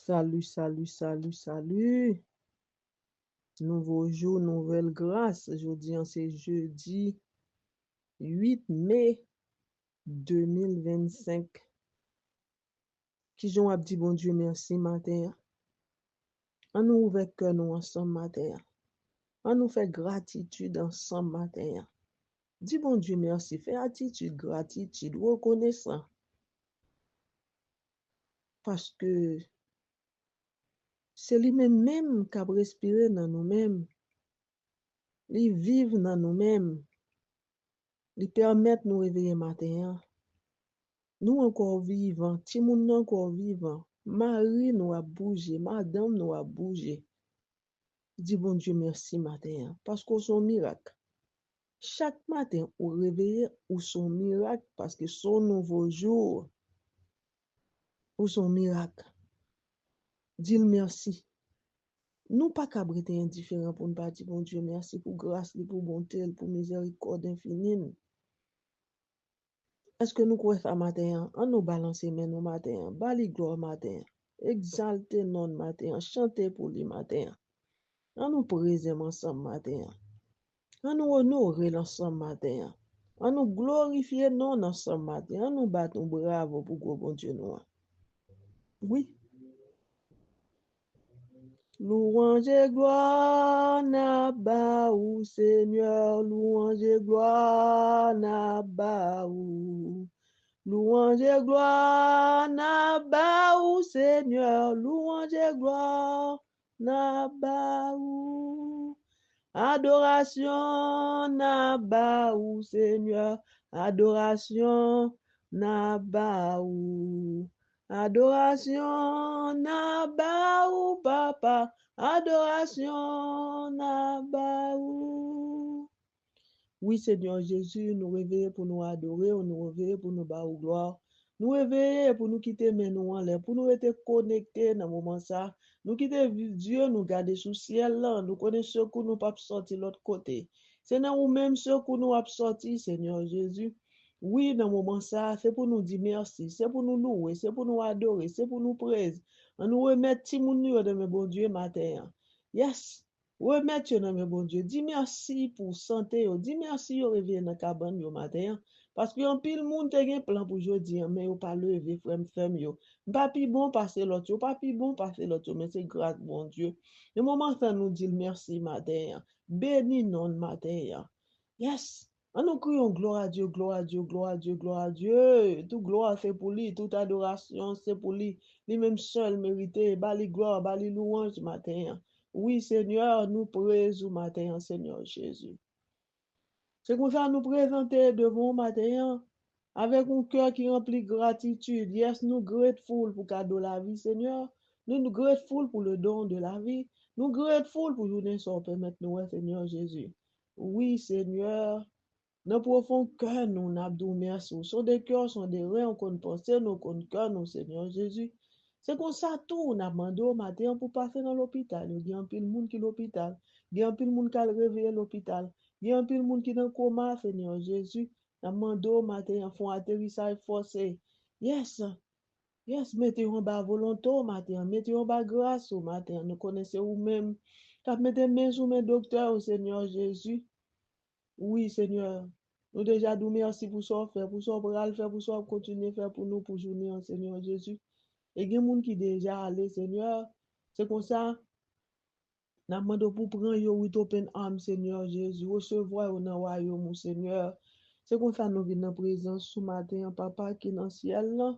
Salut, salut, salut, salut. Nouveau jour, nouvelle grâce. Aujourd'hui, c'est jeudi 8 mai 2025. Qui j'en a dit bon Dieu merci matin. On nous ouvre cœur nous ensemble matin. On nous fait gratitude ensemble matin. Dis bon Dieu merci. Fais attitude, gratitude, reconnaissant. Parce que c'est lui-même qui a respiré dans nous-mêmes. Il vit dans nous-mêmes. Il permet de nous réveiller matin. Nous encore vivants, ti moun encore vivant, Marie nous a bougé, madame nous a bougé. Dis bon Dieu merci matin, parce qu'on son miracle. Chaque matin, on réveille ou son miracle, parce que son nouveau jour, ou son miracle. Dis merci. Nous pas qu'à rester indifférents pour ne pas dire bon Dieu merci pour grâce, pour bonté, pour miséricorde infinie. Est-ce que nous croyons ça matin? On nous balance mais nous matin, bali gloire matin, exalter non matin, chanter pour lui matin. On nous présente ensemble matin. On nous honorer ensemble matin. On nous glorifier non ensemble matin. On nous battre bravo pour gros bon Dieu nous. Oui. Louange et gloire n'a ba ou Seigneur, louange et gloire n'a ba ou. Louange et gloire n'a ba ou Seigneur, louange et gloire n'a ba ou. Adoration n'a ba ou Seigneur, adoration n'a ba ou. Adoration n'a ba ou papa, adoration n'a ba ou. Oui, Seigneur Jésus, nous réveillons pour nous adorer, nous réveillons pour nous battre gloire. Nous réveillons pour nous quitter mais nous en l'air, pour nous être connectés dans le moment ça. Nous quitter Dieu, nous garder sous ciel là, nous connaissons que nous pas sortir l'autre côté. C'est dans nous même ce que nous avons sorti, Seigneur Jésus. Oui, dans le moment ça, c'est pour nous dire merci, c'est pour nous louer, c'est pour nous adorer, c'est pour nous praiser. On nous remettre Timounio de mes bon Dieu matin. Yes. Remettre dans mes bon Dieu. Dis merci pour santé. Dis merci au réveil dans la cabane yo matin. Parce que un pile monde te gen plan pour jodi, mais yo pas levé frère femme yo. Pas pi bon passer l'autre, yo pas pi bon passer l'autre, mais c'est grâce bon Dieu. Le moment ça nous dit merci matin. Béni non matin. Yes. On nous crions gloire à Dieu, gloire à Dieu, gloire à Dieu, gloire à Dieu. Tout gloire c'est pour lui, toute adoration c'est pour lui. Lui même seul mérité, bali gloire, bali louange matin. Oui, Seigneur, nous présentons matin, Seigneur Jésus. C'est comme ça nous présenter devant matin avec un cœur qui remplit de gratitude. Yes, nous grateful pour cadeau la vie, Seigneur. Nous grateful pour le don de la vie. Nous grateful pour journée sans permettre nous, Seigneur Jésus. Oui, Seigneur. Dans le profond cœur, nous n'abdou merci. Sont des cœurs, sont des reins qu'on pense, nous qu'on cœur, nous, Seigneur Jésus. C'est comme ça tout, on a demandé au matin pour passer dans l'hôpital. Il y a un peu de monde qui est l'hôpital. Il y a un peu de monde qui a réveillé l'hôpital. Il y a un peu de monde qui est dans le coma, Seigneur Jésus. On a demandé au matin, font atterrissage forcé. Yes, yes, mettez en bas volonté au matin, mettez en bas grâce au matin. Nous connaissons vous-même. Mettez main sur mes docteurs, au Seigneur Jésus. Oui, Seigneur. Nous déjà nous merci pour ça faire, pour ça pour le faire, pour ça continuer à faire pour nous, pour journée en Seigneur Jésus. Et il y a des gens qui déjà allé, Seigneur. C'est comme ça. Nous demandons pour prendre yo with open arms, Seigneur Jésus. Recevoir au nom royaume, Seigneur. C'est comme ça nous venons en présence ce matin, Papa qui est dans le ciel. Là.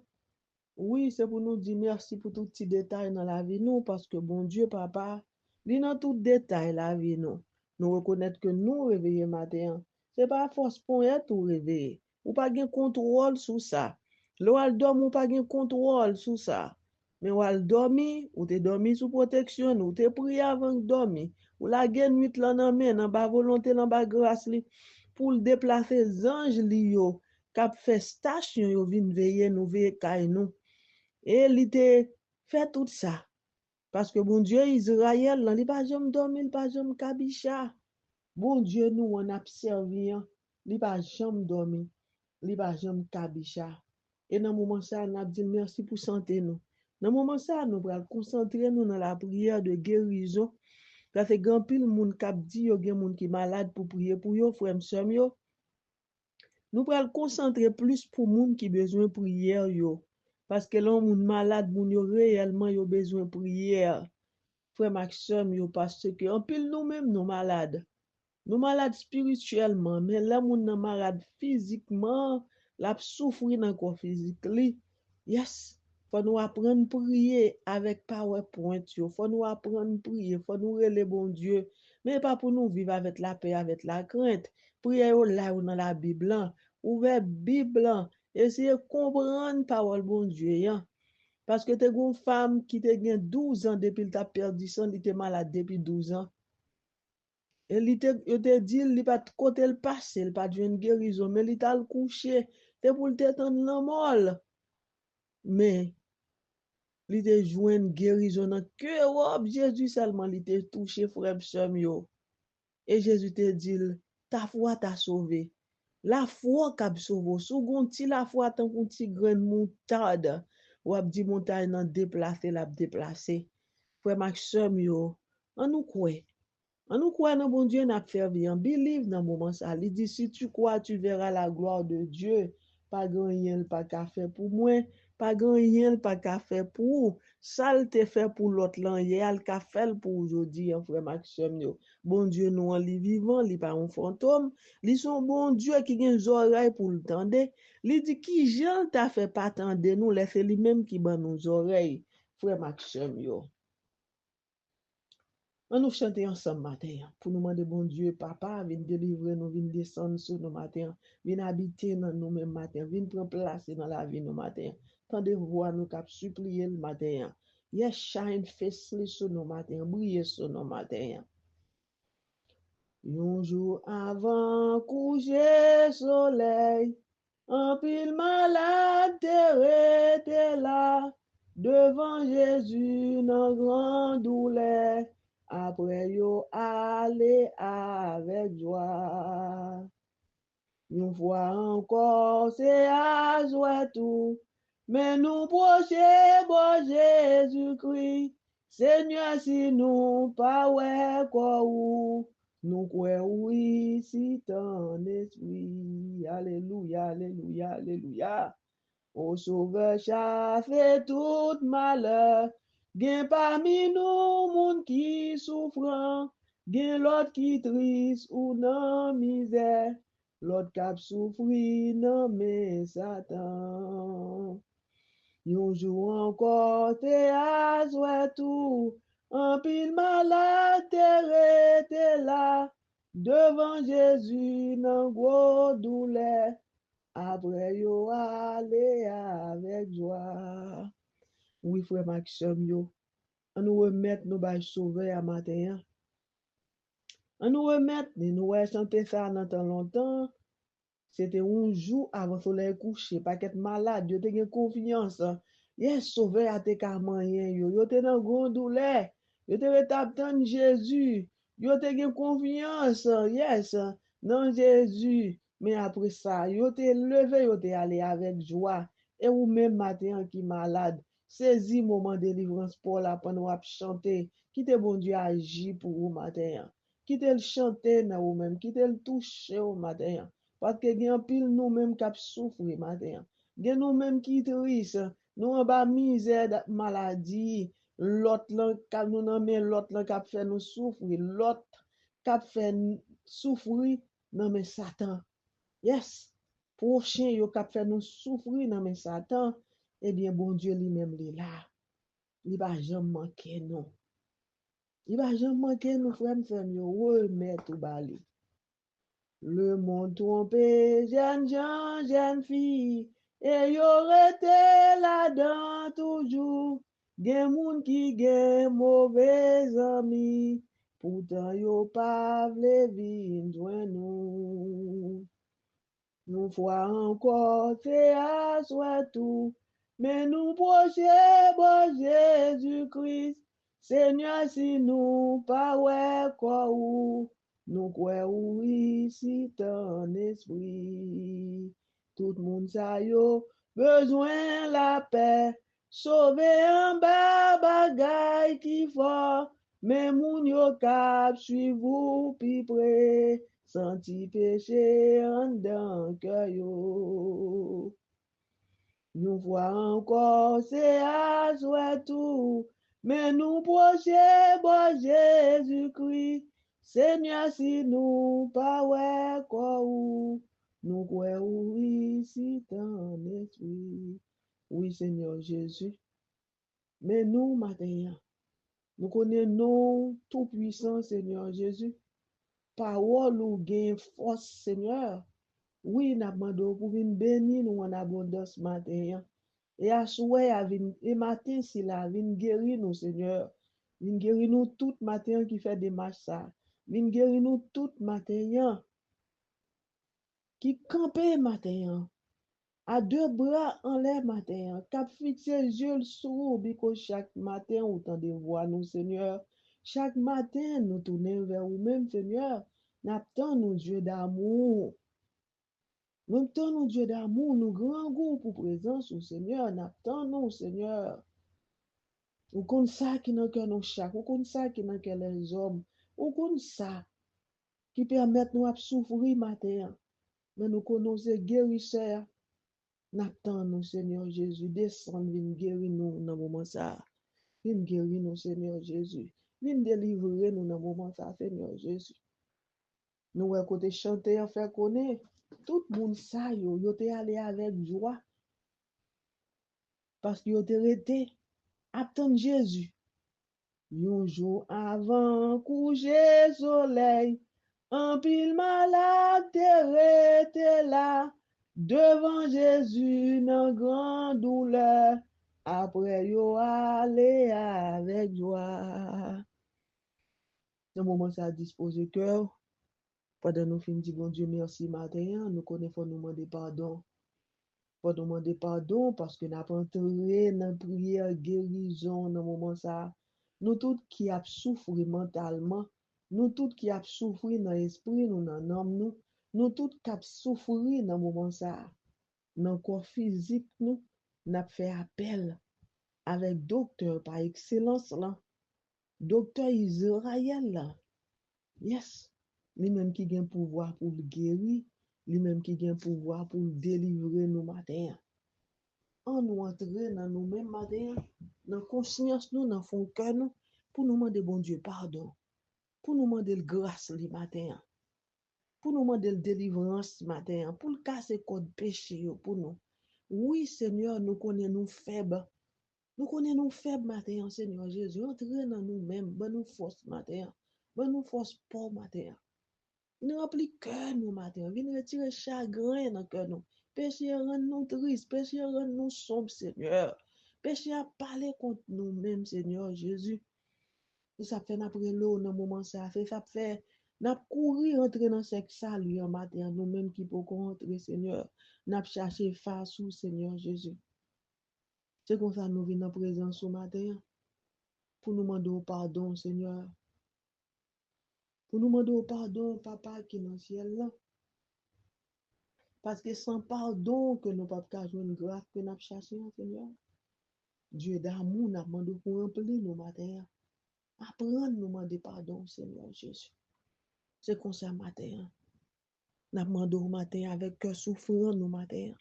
Oui, c'est pour nous dire merci pour tout petit détail dans la vie, nous, parce que bon Dieu, Papa, il dans tout détail la vie, nous. Nous reconnaître que nous réveillons matin. C'est pas force pour être ou réveiller. Ou pas de contrôle sur ça. Là, ou dormir, ou pas de contrôle sur ça. Mais ou dormir, ou te dormi sous protection, ou te prier avant de dormir. Ou la gen nuit là dans main, dans ba volonté, dans ba grâce li, pour le déplacer anges li yo, k'ap fait station yo vinn veiller nous veiller kay nous. Et il te fait tout ça. Parce que bon Dieu, Israël, il pas jamais dormi, il pas jamais kabicha. Bon Dieu, nous, on a servi, il pas jamais dormi, il pas jamais kabicha. Et dans le moment ça, on a dit merci pour santé nous. Dans moment ça, nous allons concentrer nous dans la prière de guérison. Parce que grand pile moun k'ap di yo gen moun qui malade pour prier pour yo, frère m'sem yo. Nous allons concentrer plus pour moun qui besoin prière yo. Parce que l'on moun malade, moun yo réellement yo besoin prière. Frère Maxime yo parce que en pile nous-mêmes nous malades. Nous malades spirituellement, mais là moun nan malade physiquement, la souffrir dans corps physique li. Yes, faut nous apprendre prier avec PowerPoint yo, faut nous apprendre prier, faut nous rele bon Dieu, mais pas pour nous vivre avec la paix, avec la crainte. Prier yo là ou dans la Bible, hein. Ouvert Bible, hein. Essayez comprendre parole bon Dieu, hein. Parce que t'es une femme qui te gen 12 ans depuis t'a perdu son, elle était malade depuis 12 ans. Et yo te dit, il pas côté le passé, il pas une guérison, mais il t'a le couché, c'est pour te tendre la mort. Mais, il te joué une guérison dans cœur, oh, Jésus seulement, il te touché, frère, sœur, yo. Et Jésus te dit, ta foi t'a sauvé. La foi qu'a sauvé. Second, ti la foi tant qu'on ti grain moutarde, ou ap di montagne nan déplacer, la déplacer. Frère, Maxime, yo, en nous quoi? En nous croyant dans bon Dieu, n'a fait bien. Believe dans le moment ça. Il dit, si tu crois, tu verras la gloire de Dieu. Pas grand rien, pas qu'à faire pour moi. Pas grand rien, pas qu'à faire pour. Ça, il te fait pour l'autre là. Il qu'a fait pour aujourd'hui, frère Maxime. Bon Dieu, nous, en li vivant, il pas un fantôme. Il son bon Dieu qui a des oreilles pour le tendre. Il dit, qui Jean t'a fait pas tendre nous, laissez lui-même qui ban nos oreilles. Frère Maxime, yo. On nous chanter ensemble matin pour nous demander bon Dieu, papa, viens délivrer nous, viens descendre sur nous matin, viens habiter dans nous mêmes matin, viens prendre place dans la vie nous matin. Tendez voix nous cap supplier le matin. Yes, shine facely sur nous matin, briller sur nous matin. Un jour avant coucher soleil, un pile malade était là, devant Jésus dans grande douleur. Après yo aller avec joie. Une fois encore, c'est à joie tout. Mais nous procher, bon Jésus-Christ. Seigneur, si nous pas ouais quoi ou, nous quoi oui, si ton esprit. Alléluia, alléluia, alléluia. Au sauveur chasse tout malheur. Gen parmi nous moun qui souffrant, gen l'autre qui triste ou nan misère, l'autre cap souffri nan men Satan. Yon jour encore te a tout, en pile malade te là, devant Jésus nan gros douleur. Après yo aller avec joie. Oui, frère Maxime, yo. On nous remettre nous bail sauver à matin. On nous remettre, nous chanter ça dans tant longtemps. C'était un jour avant soleil coucher, pas qu'être malade, yo te gen confiance. Yes, sauver à te moyen yo. Yo te dans grande douleur. Yo te retaptan Jésus. Yo te gen confiance. Yes, dans Jésus. Mais après ça, yo te levé, yo te allé avec joie. Et ou même matin qui malade, saisis moment de délivrance pour la pendant à chanter. Quitte bon Dieu agit pour vous matin. Quitte le chanter dans vous même, quitte le toucher au matin. Parce que gen pile nous-mêmes qui souffrir matin. Gen nous-mêmes qui triste, nous en bas misère maladie, l'autre là qui nous nan men l'autre là qui fait nous souffrir, l'autre qui fait souffrir nan men Satan. Yes. Prochain yo qui fait nous souffrir nan men Satan, eh bien bon Dieu lui-même il est là. Il va jamais manquer nous. Il va jamais manquer nous frère yo remettre ou bali. Le monde trompé, jeunes gens, jeunes filles, et y aurait été là-dedans toujours. Gen moun qui gen mauvais amis, pourtant yo pas vle vin joindre nous. Nous fois encore, c'est à soi tout, mais nous procher, bon Jésus-Christ, Seigneur, si nous pas ouais quoi ou, nous quoi oui, si ton esprit, tout le monde sa yo, besoin la paix, sauver un bas bagay qui fort, mais moun yo kap suivre pi près, senti péché en dans cœur yo. Nous voit encore, c'est à souhait tout, mais nous procher, bon Jésus-Christ, Seigneur, si nous pas ouais quoi ou, nous quoi oui, si ton esprit. Oui, Seigneur Jésus, mais nous, matin, nous connaissons tout puissant, Seigneur Jésus. Parole ou gain force, Seigneur. Oui, nous demandons pour venir bénir nous en abondance matin. Et à souhait, et matin, si la vin guérir nous, Seigneur. Vin guérir nous tout matin qui fait des marches ça. Vin guérir nous tout matin qui campe matin. À deux bras en l'air matin, cap fixé yeux sur biko chaque matin autant de voix nous, Seigneur. Chaque matin, nous tournons vers vous-même, Seigneur. N'attend nous, Dieu d'amour. Nous attendons, Dieu d'amour, nous grand goût pour présence au Seigneur. N'attend nous, Seigneur. Ou kon ça qui n'a cœur nous chaque, ou kon ça qui n'a cœur les hommes, ou kon ça qui permet nous à souffrir matin. Mais nous connaissons guérisseur. N'attend nous, Seigneur Jésus, descend, viens guérir nous dans le moment ça. Viens guérir nous, Seigneur Jésus. Viens délivrer nous dans le moment ça, Seigneur Jésus. Nous, côté chanter, en fait connaître. Tout le monde ça, yo te allé avec joie. Parce que yo te resté. Attendre Jésus. Un jour avant coucher soleil, un pile malade te resté là. Devant Jésus, dans grande douleur, après yo aller avec joie. Dans le moment ça dispose cœur, pendant nous fin dit bon Dieu merci matin, nous connaissons nous demander pardon. Faut nous demander pardon parce que n'a pas entré dans prière guérison dans le moment ça. Nous tous qui a souffert mentalement, nous tous qui a souffert dans l'esprit, nous dans l'âme, nous tous qui a souffert dans le moment ça. Dans le corps physique, nous avons fait appel avec docteur par excellence là, docteur Israël là. Yes, lui-même qui a pouvoir pour le guérir, lui-même qui a pouvoir pour le délivrer nous matin. On nous entrer dans nous-mêmes matin, dans conscience nous, dans fond cœur nous, pour nous demander bon Dieu pardon, pour nous demander grâce le matin, pour nous demander délivrance matin, pour le casser code péché pour nous. Oui, Seigneur, nous connaissons nous faibles. Nous connaissons nous faibles matin, Seigneur Jésus. Entrez dans nous-mêmes, ben nous force matin, ben nous force pour matin. Nous remplit cœur nous matin, viens retirer chagrin dans cœur nous. Péché rend nous tristes, péché rend nous sombres, Seigneur. Péché a parlé contre nous-mêmes, Seigneur Jésus. Et ça fait après l'eau dans le moment ça fait n'a courir entrer dans ce salut en matin, nous-mêmes qui pouvons entrer, Seigneur. N'a chercher face au Seigneur Jésus. C'est comme ça nous venons en présence ce matin pour nous demander pardon, Seigneur. Pour nous demander pardon, Papa qui est dans le ciel là. Parce que sans pardon que nous ne pouvons pas jouer une grâce que nous cherchons, Seigneur. Dieu d'amour, nous demandé pour remplir nos matins. Apprendre nous demander pardon, Seigneur Jésus. C'est comme ça matin. Nous demandons au matin avec cœur souffrant nos matins.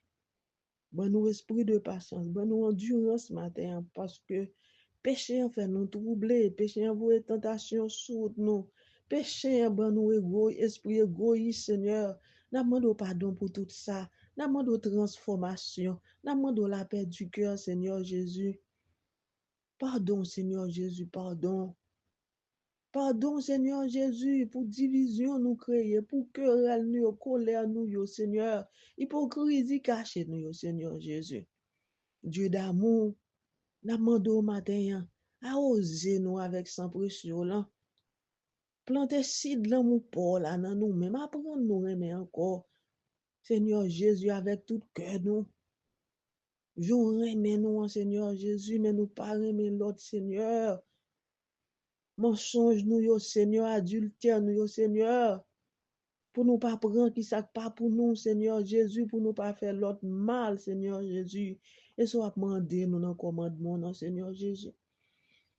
Bon nous esprit de patience, bon nous endurance matin parce que péché en fait nous troubler, péché envoyer tentation sous nous. Péché bon nous esprit égoïste, Seigneur. Nous demandons pardon pour tout ça. Nous demandons transformation. Nous demandons la paix du cœur, Seigneur Jésus. Pardon, Seigneur Jésus, pardon. Pardon, Seigneur Jésus, pour division nous créer, pour querelle nous, colère nous, Seigneur. Hypocrisie cachée nous, Seigneur Jésus. Dieu d'amour, nous demandons au matin, à oser nous avec sans pression là. Planter seed l'amour pour là dans nous-mêmes, apprendre nous aimer encore. Seigneur Jésus, avec tout cœur nous. J'en aime nous, Seigneur Jésus, mais nous pas aimer l'autre Seigneur. Mensonge nous, Seigneur, adultère nous, Seigneur. pour nous pas prendre qui ça pas pour nous, Seigneur Jésus, pour nous pas faire l'autre mal, Seigneur Jésus. Et soit demander nous dans le commandement, non, Seigneur Jésus.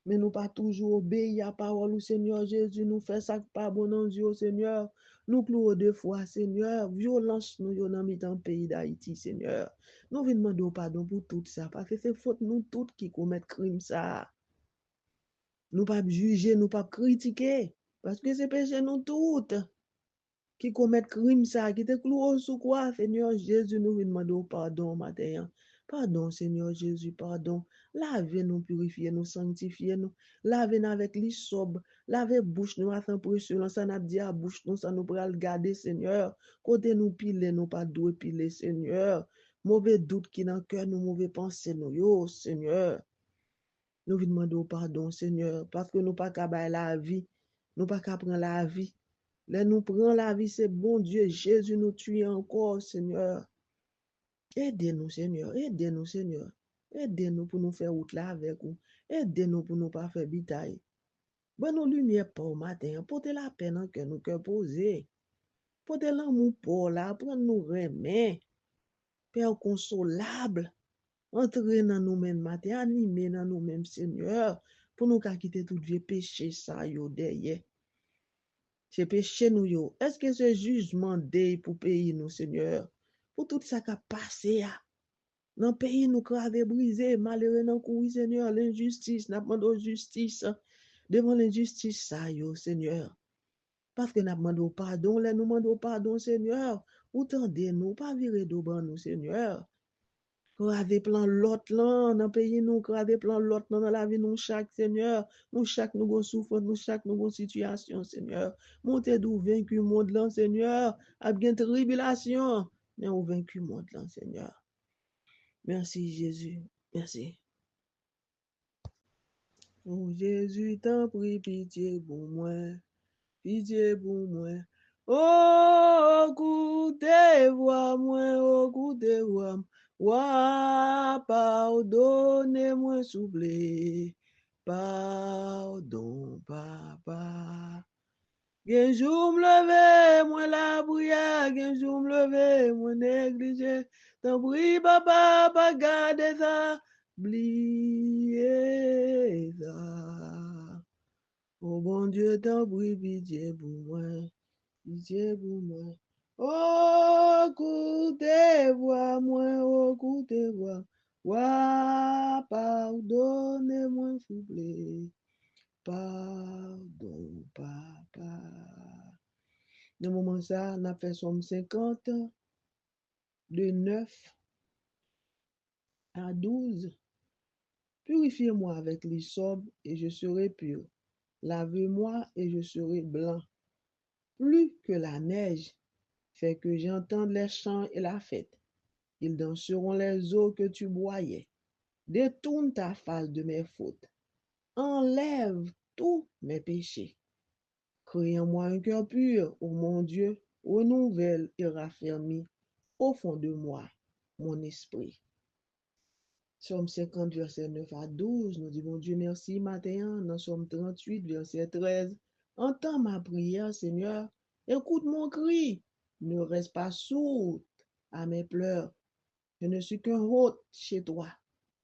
Mais nous pas toujours obéir à la parole du Seigneur Jésus, nous fait ça pas bon dans Dieu, Seigneur. Nous clouons deux fois, Seigneur. Violence nous yon dans le pays d'Haïti, Seigneur. Nous venons demander pardon pour tout ça, parce que c'est faute nous toutes qui commettent crime ça. Nous pas juger, nous pas critiquer, parce que c'est péché nous toutes qui commettent crime ça, qui te clouent sous quoi, Seigneur Jésus, nous venons demander pardon matin. Pardon, Seigneur Jésus, pardon. Lavez-nous, purifiez-nous, sanctifiez-nous. Lavez-nous avec l'hysope. Lavez bouche nous afin précieux. Ça n'a dit à bouche nous, ça nous pourra le garder, Seigneur. Côté nous piler, nous pas doué piler, Seigneur. Mauvais doute qui dans le cœur, nous mauvais pensées, nous, yo, Seigneur. Nous venons demander pardon, Seigneur, parce que nous pas qu'à la vie. Nous pas qu'à prendre la vie. Là, nous prenons la vie, c'est bon Dieu. Jésus nous tue encore, Seigneur. Aidez-nous, Seigneur. Aidez-nous, Seigneur. Aidez-nous pour nous faire route là avec vous. Aidez-nous pour nous pas faire bitaille. Bonne nous lumière pour matin. Portez la peine en cœur, nous cœur posé. Portez l'amour pour là. Prendre nous remet. Père consolable. Entrez dans nous-mêmes matin. Animez dans nous-mêmes, Seigneur. Pour nous quitter tout vieux péché, ça, yo, derrière. C'est péché nous yo. Est-ce que ce jugement day pour pays nous, Seigneur? Pour tout ça qui a passé, dans le pays nous cravé brisé, malheureux dans le Seigneur, l'injustice, n'a pas de justice, devant l'injustice, ça yo, Seigneur. Parce que n'a demandé pardon, là nous demandons pardon, Seigneur. Ou tendez-nous, pas virer d'au nous, Seigneur. Gravé plan l'autre là, dans le pays nous, gravé plan l'autre dans la vie nous chaque, Seigneur. Nous chaque nous gon souffrance, nous chaque nous gon situation, Seigneur. Montez d'où vaincu monde là, Seigneur. A bien tribulation, mais on vaincu monde là, Seigneur. Merci Jésus. Merci. Oh Jésus, t'en prie, pitié pour moi. Pitié pour moi. Oh, écoutez-moi, oh, écoutez-moi. Ouah, pardonnez-moi, s'il vous plaît. Pardon, papa. Gen jou me lever, moi la prière, gen jou me lever, moi négligé. T'en prie, papa, pas garder ça, oubliez ça. Oh bon Dieu, t'en prie, pitié pour moi, pitié pour moi. Oh, écoutez-moi, oh, écoutez-moi. Ouah, pardonnez-moi, s'il vous plaît. Pardon, papa. Dans le moment ça, on a fait somme 50, de 9 à 12. Purifiez-moi avec l'hysope et je serai pur. Lavez-moi et je serai blanc. Plus que la neige fait que j'entende les chants et la fête. Ils danseront les eaux que tu boyais. Détourne ta face de mes fautes. Enlève tous mes péchés. Crée en moi un cœur pur, ô mon Dieu, renouvelle et raffermis au fond de moi mon esprit. Somme 50, verset 9 à 12, nous disons Dieu merci matin, dans Somme 38, verset 13. Entends ma prière, Seigneur, écoute mon cri, ne reste pas sourd à mes pleurs. Je ne suis qu'un hôte chez toi,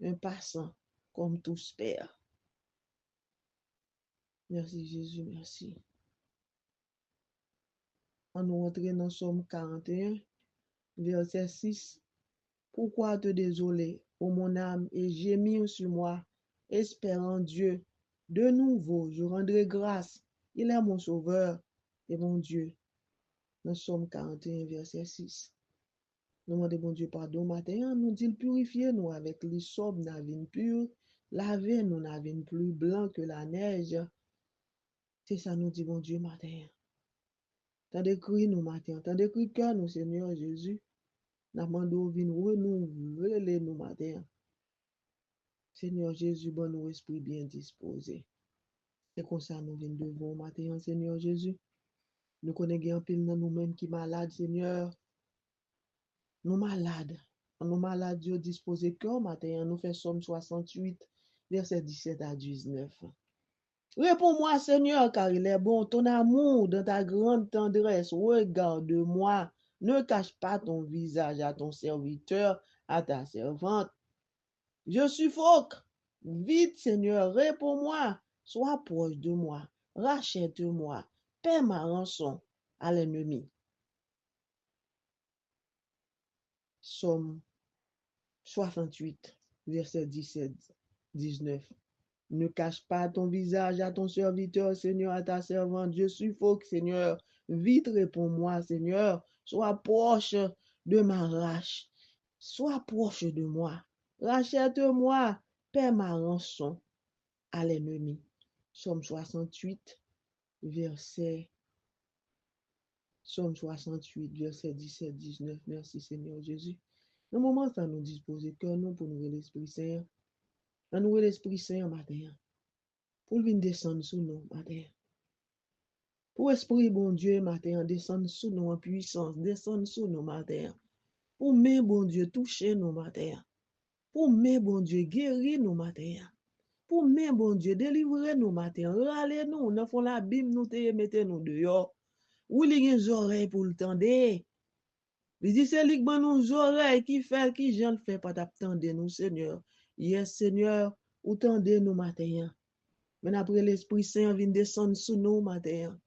un passant comme tous pères. Merci Jésus, merci. On nous rentre dans Somme 41, verset 6. Pourquoi te désoler, ô mon âme, et gémir sur moi, espérant Dieu. De nouveau, je rendrai grâce. Il est mon sauveur et mon Dieu. Dans Somme 41, verset 6. Nous demandons bon Dieu pardon matin, nous dit purifier nous avec l'hysope, nous avons pur, laver nous avons plus blanc que la neige. C'est ça nous dit bon Dieu matin. Tant de cris nous matin, tant de cris cœur nous Seigneur Jésus. Nous demandons vin renouveler nous matin. Seigneur Jésus, bon nous esprit bien disposé. C'est comme ça nous venons devant matin, Seigneur Jésus. Nous connaissons un pile dans nous-mêmes qui malades, Seigneur. Nous malades. Nous malades, Dieu disposé cœur matin. Nous faisons Somme 68, verset 17 à 19. Réponds-moi, Seigneur, car il est bon. Ton amour, dans ta grande tendresse, regarde-moi. Ne cache pas ton visage à ton serviteur, à ta servante. Je suffoque. Vite, Seigneur, réponds-moi. Sois proche de moi. Rachète-moi. Paie ma rançon à l'ennemi. Psaume 68, verset 17-19. Ne cache pas ton visage à ton serviteur, Seigneur, à ta servante. Je suffoque, Seigneur. Vite réponds-moi, Seigneur. Sois proche de ma rage. Sois proche de moi. Rachète-moi. Paie ma rançon à l'ennemi. Psaume 68, verset, Psaume 68, verset 17-19. Merci, Seigneur Jésus. Dans le moment, ça nous disposer que nous pour nous l'Esprit Saint. Nous l'Esprit Saint matin. Pour venir descendre sous nous matin. Pour Esprit bon Dieu matin, descendre sous nous en puissance, descendre sous nous matin. Pour mes bon Dieu, toucher nous matin. Pour mes bon Dieu, guérir nous matin. Pour mes bon Dieu, délivrer nous matin. Râler nous, nous font la Bible, nous te mettez nous dehors. Ou li gen oreilles pour le tendre. Il dit c'est lui qui nous oreilles qui fait, qui j'en fait pas t'attendre nous, Seigneur. Yes, Seigneur, ou tendez nous matin. Mais après l'Esprit Saint vient descendre sous nous matin.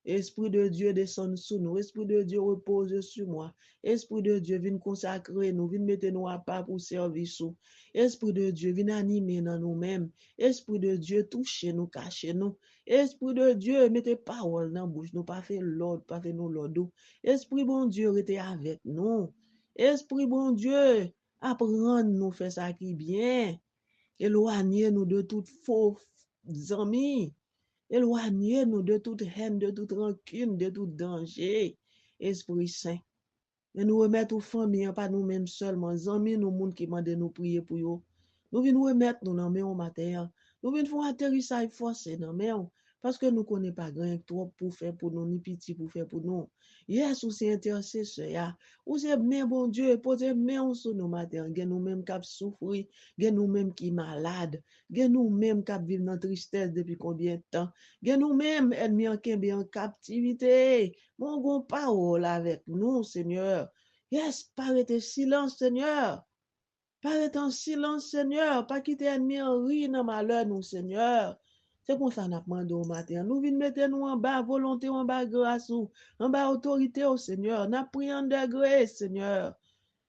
Esprit de Dieu descend sous nous. Esprit de Dieu repose sur moi. Esprit de Dieu vient consacrer nous, vient mettre nous à part pour service. Esprit de Dieu vient animer dans nous-mêmes. Esprit de Dieu touche nous, cache nous. Esprit de Dieu mettez parole dans la bouche nous, pas fait l'ordre, pas fait nous l'ordre. Esprit bon Dieu était avec nous. Esprit bon Dieu apprendre nous faire ça qui bien. Éloignez nous de toute faux amis. Éloignez-nous de toute haine, de toute rancune, de tout danger. Esprit Saint. Et nous remettre aux familles, pas nous-mêmes seulement. Amis, nous, monde qui m'a de nous prier pour eux. Nous venons remettre nous dans le matin. Nous venons faire un atterrissage forcé dans le parce que nous ne connaissons pas grand trop pour faire pour nous, ni petit pour faire pour nous. Yes, ou c'est intercesseur, ou c'est mais bon Dieu, posez main sur nous matin, gen nous même qui souffrir, gen nous même qui malade, gen nous même qui vivent dans tristesse depuis combien de temps, gen nous même ennemis en captivité. Mon bon parole avec nous, Seigneur. Yes, parlez silence, Seigneur. Parlez en silence, Seigneur. Pas quitter ennemi en rire dans malheur, nous, Seigneur. C'est comme ça nous demandé au matin. Nous venons mettre nous en bas, volonté, en bas, grâce, en bas, autorité au Seigneur. Nous prions en degré, Seigneur.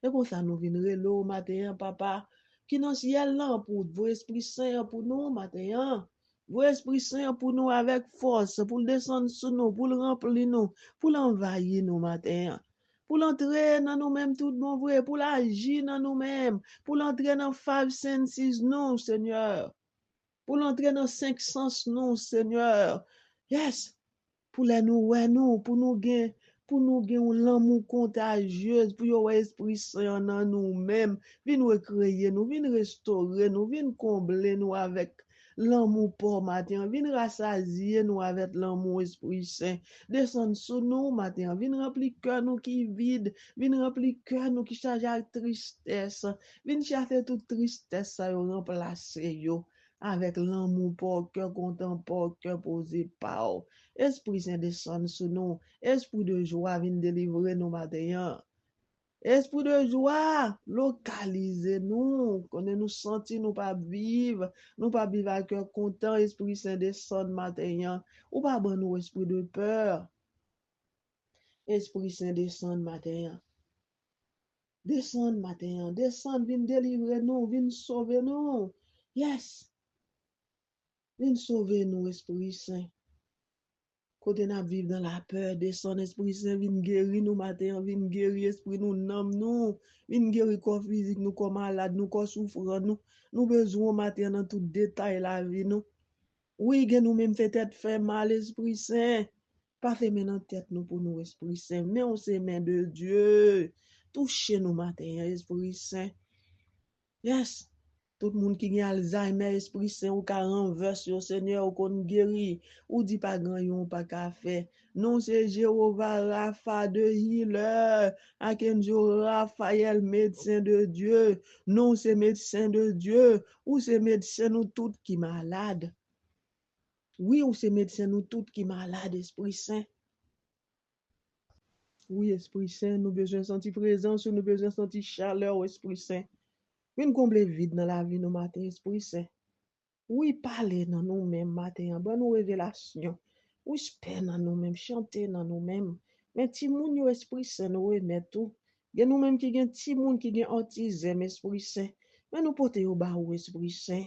C'est comme ça nous venons au matin, papa. Qui dans le ciel là pour vos Esprit Saint pour nous, matin. Vos Esprit Saint pour nous avec force, pour descendre sur nous, pour le remplir nous, pour l'envahir nous, matin. Pour l'entrer dans nous-mêmes tout bon vrai, pour l'agir dans nous-mêmes, pour l'entrer dans 5 senses nous, Seigneur. Pour l'entrer dans 5 sens nous, Seigneur. Yes, pour les nous, ouais, nous, pour nous gagner l'amour contagieux, pour your Esprit Saint en nous-mêmes, viens nous créer, nous, viens restaurer, nous, viens combler nous avec l'amour pour matin, viens rassasier nous avec l'amour Esprit Saint, descend sur nous matin, viens remplir cœur nous qui vide, viens remplir cœur nous qui chargé de tristesse, viens chercher toute tristesse, ça remplacer yo avec l'amour pour cœur content, pour cœur posé par Esprit Saint descend sur nous. Esprit de joie vient délivrer nous matin. Esprit de joie, localisez nous. Qu'on nous sentir nous pas vivre. Nous pas vivre avec cœur content. Esprit Saint descend matin. Ou pas bon nous esprit de peur. Esprit Saint descend matin. Descend matin. Descend, vient délivrer nous. Vient sauver nous. Yes. Vient sauver nous, Esprit Saint. Côté n'a vivre dans la peur de son Esprit Saint, vient guérir nous matin, vient guérir esprit nous, nom nous, vient guérir corps physique nous, corps malade nous, corps souffrant nous, nous besoin matin dans tout détail la vie nous. Oui, que nous même fait tête fait mal, Esprit Saint. Pas fait maintenant tête nous pour nous, Esprit Saint, mais on se main de Dieu. Touchez nous matin, Esprit Saint. Yes. Tout le monde qui a Alzheimer, Esprit Saint, ou qui renverse au Seigneur, ou qu'on guérit, ou dit pas grand yon, pas qu'à faire. Non, c'est Jéhovah Rapha de healer, Akenjo Raphaël, médecin de Dieu. Non, c'est médecin de Dieu, ou c'est médecin nous toutes qui malades. Oui, ou c'est médecin nous toutes qui malades, Esprit Saint. Oui, Esprit Saint, nous besoin de sentir présence, nous besoin de sentir chaleur, Esprit Saint. Une comble vide dans la vie, nous matin, Esprit Saint. Oui, parler dans nous-mêmes, matin, bonne révélation. Oui, espère dans nous-mêmes, chanter dans nous-mêmes. Mais ti moun yo Esprit Saint, nous remet tout. Gen nous-mêmes qui gen ti moun qui gen autisme, Esprit Saint. Mais nous porter au bas, Esprit Saint.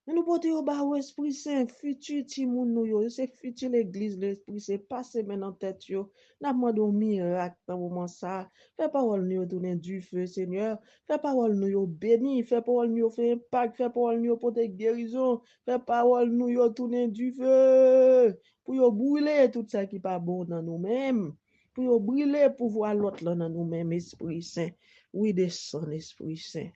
Mais nous porter au bas, Esprit Saint, futur ti moun nou yo, c'est futur l'église, l'Esprit Saint, passe maintenant tête yo. N'a demandé un miracle dans moment ça. Fais parole nous tourner du feu, Seigneur. Fais parole nous yo béni, fais parole nous yo fait impact, fais parole nous yo porter guérison, fais parole nous yo tourner du feu. Pour yo brûler tout ça qui pas bon dans nous-mêmes. Pour yo brûler pour voir l'autre là dans nous-mêmes, Esprit Saint. Oui, descend, Esprit Saint.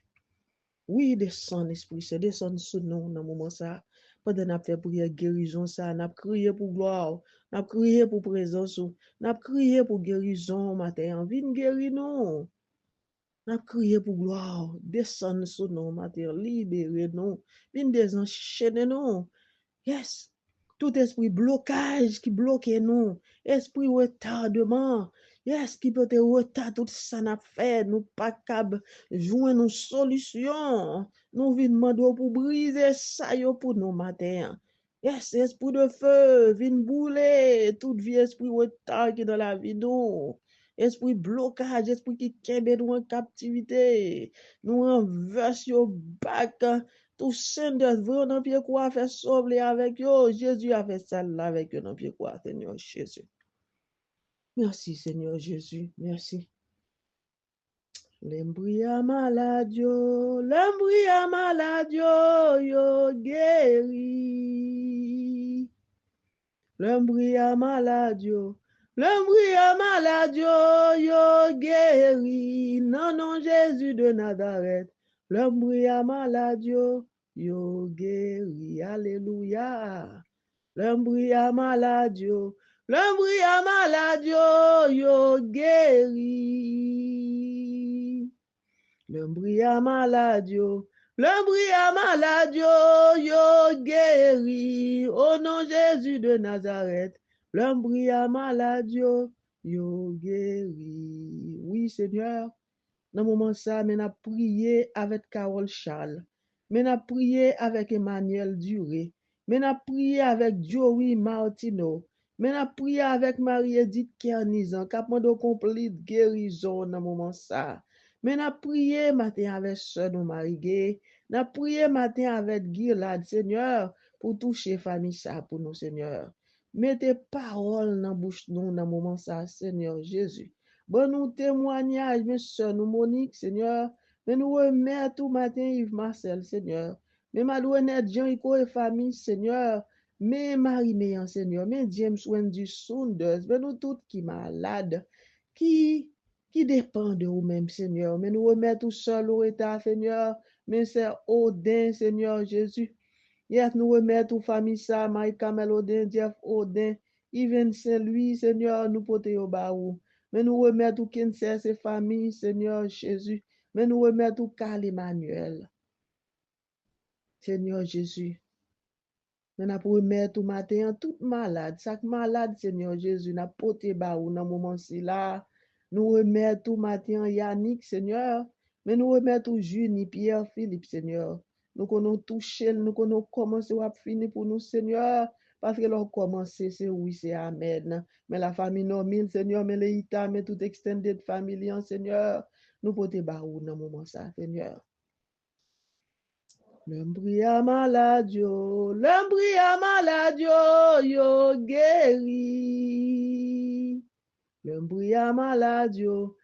Oui, descend, Esprit Saint, descend sous nous dans le moment ça. Pendant qu'on a fait prière guérison, ça, on a crié pour gloire, on a crié pour présence, on a crié pour guérison, matin, viens guérir nous. On a crié pour gloire, descend sous nous, matin, libérez nous, viens désenchaîner nous. Yes. Tout esprit blocage qui bloque nous, esprit retardement, yes, qui peut te retarder tout ça n'a fait, nous pas capable joindre une solution. Nous venons demander pour briser ça yo pour nous matin. Yes, esprit de feu, vient bouler tout vie esprit retard qui est dans la vie nous. Esprit blocage, esprit qui kembe nous en captivité. Nous renverse yo back. Tout Seigneur, vraiment dans pied quoi fait sauver avec eux. Jésus a fait ça là avec eux dans pied quoi, Seigneur Jésus. Merci, Seigneur Jésus. Merci. L'embria maladio, l'embria maladio, yo guéri. L'embria maladio, l'embria maladio, yo guéri. Non, non, Jésus de Nazareth. L'embria maladio, yo guéri. Alléluia. L'embria maladio, l'embria maladio, yo guéri. L'embria maladio, l'embria maladio, yo guéri. Au nom Jésus de Nazareth, l'embria maladio, yo guéri. Oui, Seigneur, dans le moment ça, mais n'a prié avec Carole Charles, mais n'a prié avec Emmanuel Duré, mais n'a prié avec Joey Martino, mais n'a prié avec Marie-Edith Kernizan, qui a demandé complète guérison dans le moment ça. Mais n'a prié matin avec Sœur Marie-Gay, n'a prié matin avec Gilad, Seigneur, pour toucher famille ça pour nous, Seigneur. Mettez parole dans la bouche nous dans le moment ça, Seigneur Jésus. Bon, nous témoignage, mes soeurs, nous Monique, Seigneur. Mais nous remettons tout matin Yves Marcel, Seigneur. Mais Madouenette, Jean-Ico et famille, Seigneur. Mais Marie-Méan, Seigneur. Mais James Wendy Saunders. Mais nous toutes qui malades, qui dépendent de vous-même, Seigneur. Mais nous remettons tout seul au état, Seigneur. Mais c'est Odin, Seigneur Jésus. Yes, nous remettons tout famille ça, Marie-Camel Odin, Jeff Odin, Yves Saint-Louis, Seigneur, nous portons au baou. Mais nous remettons tout Kinsey, ses familles, Seigneur Jésus. Mais nous remettons tout Carl Emmanuel. Seigneur Jésus. Mais nous remettons tout matin, tout malade. Chaque malade, Seigneur Jésus, nous porté baou dans ce moment-ci là. Nous remettons tout matin Yannick, Seigneur. Mais nous remettons tout Junie, Pierre, Philippe, Seigneur. Nous connaissons toucher, nous connaissons commencer ou finir pour nous, Seigneur. Parce que leur commencer, c'est oui, c'est Amen. Mais la famille normale, Seigneur, mais les Ita, mais toute extended family, Seigneur, nous pouvons baou dans le moment ça, Seigneur. L'embria maladio, yo guéri. L'embria maladio,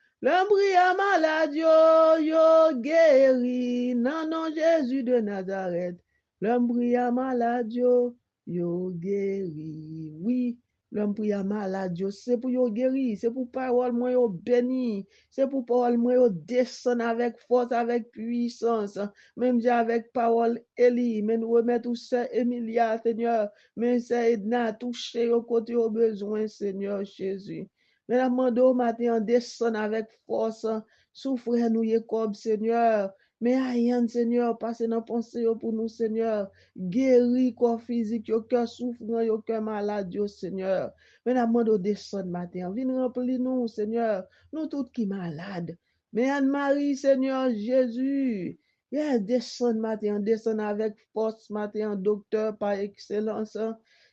yo guéri. Non, non, Jésus de Nazareth. L'embria maladio, yo guéri. Oui, l'embria maladio, c'est pour yo guéri, c'est pour parole moi yo béni, c'est pour parole moi yo descend avec force, avec puissance. Même j'ai avec parole Eli, mais nous remettons tout ça, Emilia, Seigneur, mais c'est Edna, toucher au côté au besoin, Seigneur Jésus. Mais la demande au matin, descend avec force, souffrez nous, Jacob, Seigneur. Mais rien, Seigneur, passe dans pensée pour nous, Seigneur. Guéris corps physique, yo cœur souffrant, yo cœur malade, yo, Seigneur. Mais la demande descendre matin. Viens remplir nous, Seigneur. Nous tous qui malades. Mais Anne-Marie, Seigneur Jésus. Yeah, descend matin, descend avec force matin, docteur par excellence.